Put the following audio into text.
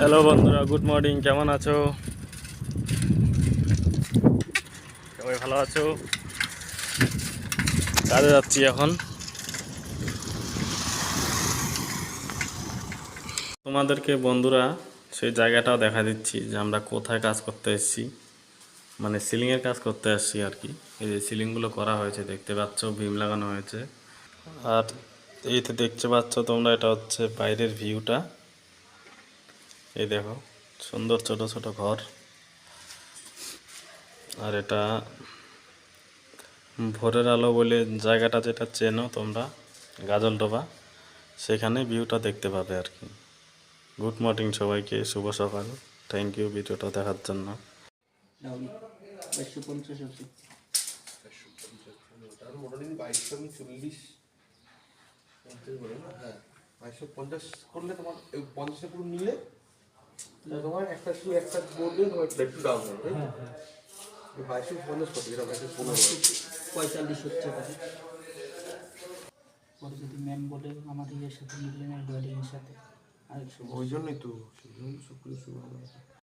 Hello বন্ধুরা, good morning. কেমন আছো? সবাই ভালো আছো? কাজে যাচ্ছি এখন। তোমাদেরকে বন্ধুরা সেই জায়গাটাও দেখা দিচ্ছি যে আমরা কোথায় কাজ করতে এসেছি, মানে সিলিংয়ের কাজ করতে আসছি আর কি। এই যে সিলিংগুলো করা হয়েছে দেখতে পাচ্ছ, বিম লাগানো হয়েছে। আর এইতে দেখতে পাচ্ছ তোমরা, এটা হচ্ছে বাইরের ভিউটা। এই দেখো, সুন্দর ছোট ছোট ঘর। আর এটা ভোরের আলো বলে জায়গাটা, যেটা চেনো তোমরা, গাজলডোবা, সেখানে ভিউটা দেখতে পাবে আর কি। গুড মর্নিং সবাইকে, শুভ সকাল। থ্যাংক ইউ ভিডিওটা দেখার জন্য। হ্যাঁ, 2250 করলে তোমার 50 পুরো নিলে তোমার একটা শুধু একটা বোর্ড দিয়ে তোমার একটু ডাউন হবে, তাই তো? 2250 করতে যেটা 45 হচ্ছে কথা। পরে যদি ম্যাম বলে আমাদের ইয়ের সাথে মিললে না, ডয়েলিংয়ের সাথে আরেকশো, ওই জন্যই তো সেই জন্য সব কিছু ভালো আছে।